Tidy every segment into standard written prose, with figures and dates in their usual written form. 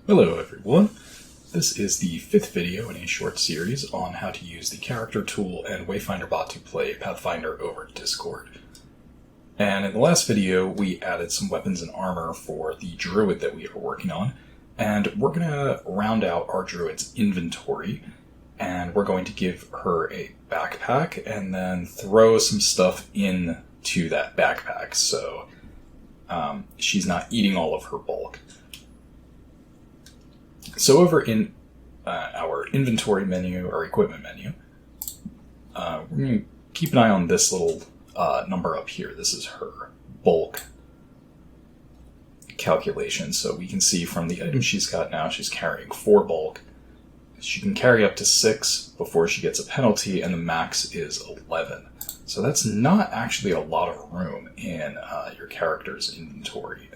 Hello everyone, this is the 5th video in a short series on how to use the character tool and Wayfinder bot to play Pathfinder over Discord. And in the last video we added some weapons and armor for the druid that we are working on, and we're going to round out our druid's inventory, and we're going to give her a backpack and then throw some stuff into that backpack so she's not eating all of her bulk. So over in our inventory menu, or equipment menu, we're going to keep an eye on this little number up here. This is her bulk calculation. So we can see from the item she's got now, she's carrying 4 bulk. She can carry up to 6 before she gets a penalty, and the max is 11. So that's not actually a lot of room in your character's inventory.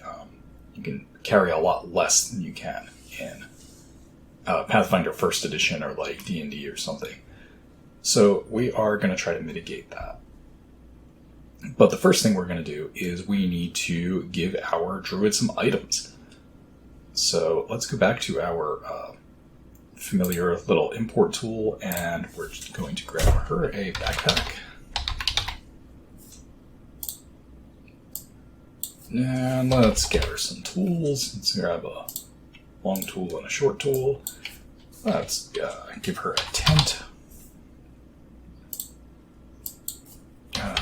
You can carry a lot less than you can in Pathfinder 1st edition or like D&D or something. So we are going to try to mitigate that. But the first thing we're going to do is we need to give our druid some items. So let's go back to our familiar little import tool, and we're just going to grab her a backpack. And let's get her some tools. Let's grab a long tool and a short tool. Let's give her a tent.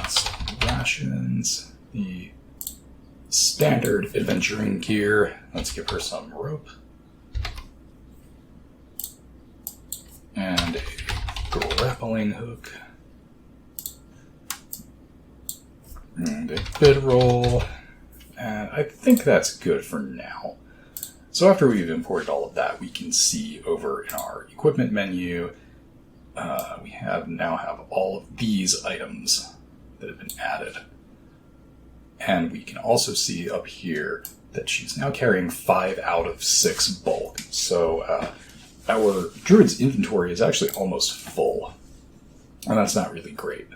Some rations. The standard adventuring gear. Let's give her some rope. And a grappling hook. And a bedroll. And I think that's good for now. So after we've imported all of that, we can see over in our equipment menu, we now have all of these items that have been added. And we can also see up here that she's now carrying 5 out of 6 bulk. So our druid's inventory is actually almost full. And that's not really great.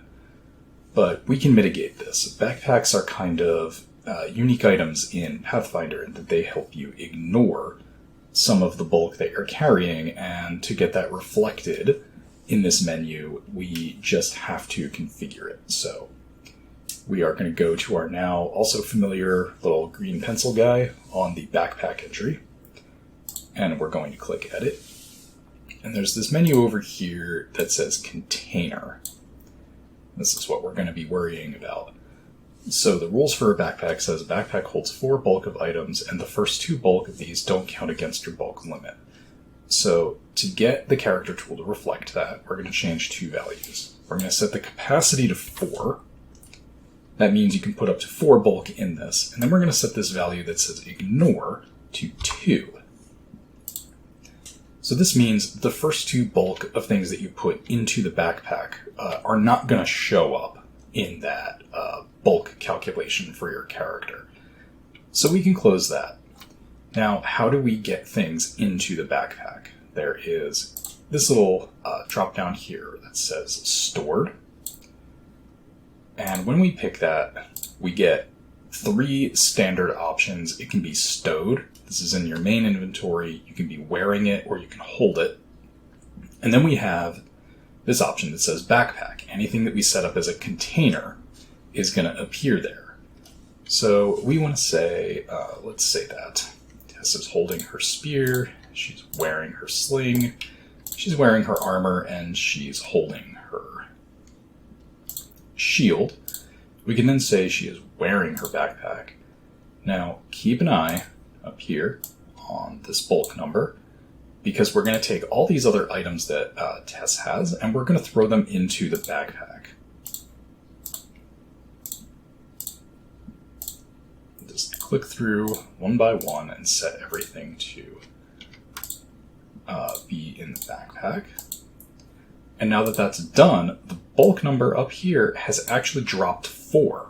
But we can mitigate this. Backpacks are kind of unique items in Pathfinder in that they help you ignore some of the bulk that you're carrying, and to get that reflected in this menu, we just have to configure it. So we are going to go to our now also familiar little green pencil guy on the backpack entry, and we're going to click Edit. And there's this menu over here that says Container. This is what we're going to be worrying about. So the rules for a backpack says a backpack holds 4 bulk of items, and the first 2 bulk of these don't count against your bulk limit. So to get the character tool to reflect that, we're going to change 2 values. We're going to set the capacity to 4. That means you can put up to 4 bulk in this. And then we're going to set this value that says ignore to 2. So this means the first 2 bulk of things that you put into the backpack are not going to show up in that bulk calculation for your character. So we can close that. Now, how do we get things into the backpack? There is this little drop down here that says stored. And when we pick that, we get 3 standard options. It can be stowed. This is in your main inventory. You can be wearing it, or you can hold it. And then we have this option that says backpack. Anything that we set up as a container is going to appear there. So we want to say, let's say that Tess is holding her spear, she's wearing her sling, she's wearing her armor, and she's holding her shield. We can then say she is wearing her backpack. Now keep an eye up here on this bulk number, because we're going to take all these other items that Tess has, and we're going to throw them into the backpack. Just click through one by one and set everything to be in the backpack. And now that that's done, the bulk number up here has actually dropped 4.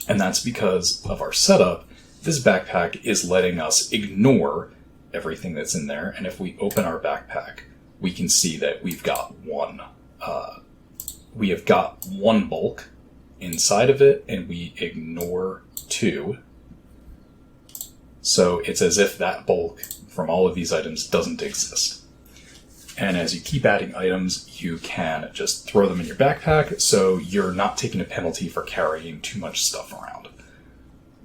And that's because of our setup. This backpack is letting us ignore everything that's in there, and if we open our backpack, we can see that we've got one bulk inside of it, and we ignore 2. So it's as if that bulk from all of these items doesn't exist. And as you keep adding items, you can just throw them in your backpack, so you're not taking a penalty for carrying too much stuff around.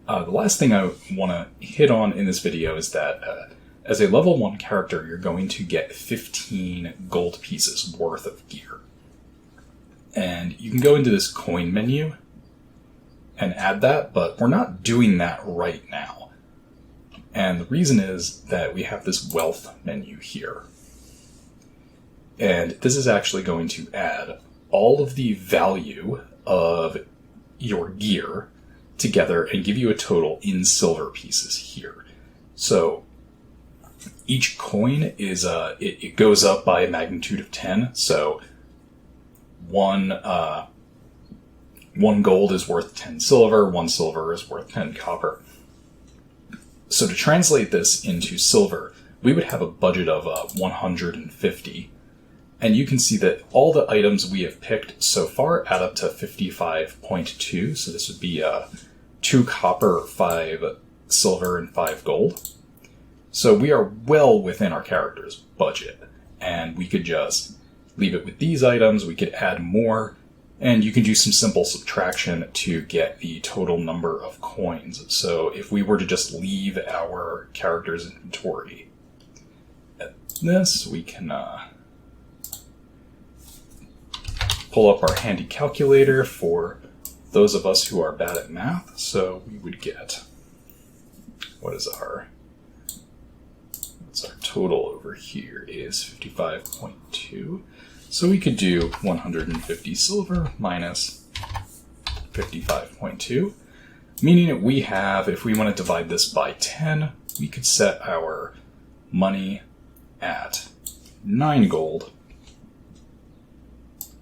The last thing I want to hit on in this video is that as a level 1 character, you're going to get 15 gold pieces worth of gear. And you can go into this coin menu and add that, but we're not doing that right now. And the reason is that we have this wealth menu here. And this is actually going to add all of the value of your gear together and give you a total in silver pieces here. So each coin is it goes up by a magnitude of 10. So one gold is worth 10 silver, 1 silver is worth 10 copper. So to translate this into silver, we would have a budget of 150. And you can see that all the items we have picked so far add up to 55.2. So this would be 2 copper, 5 silver, and 5 gold. So we are well within our character's budget. And we could just leave it with these items. We could add more. And you can do some simple subtraction to get the total number of coins. So if we were to just leave our character's inventory at this, we can pull up our handy calculator for those of us who are bad at math. So we would get, what's our total over here is 55.2. So we could do 150 silver minus 55.2, meaning that we have, if we want to divide this by 10, we could set our money at 9 gold,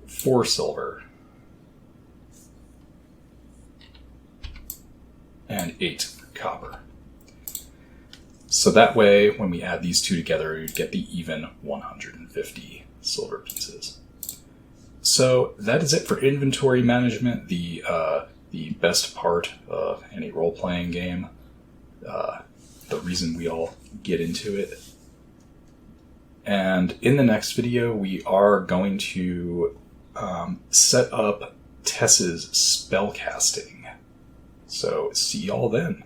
4 silver, and 8 copper. So that way, when we add these two together, we'd get the even 150 silver pieces. So that is it for inventory management, the best part of any role-playing game, the reason we all get into it. And in the next video, we are going to set up Tess's spellcasting. So see y'all then.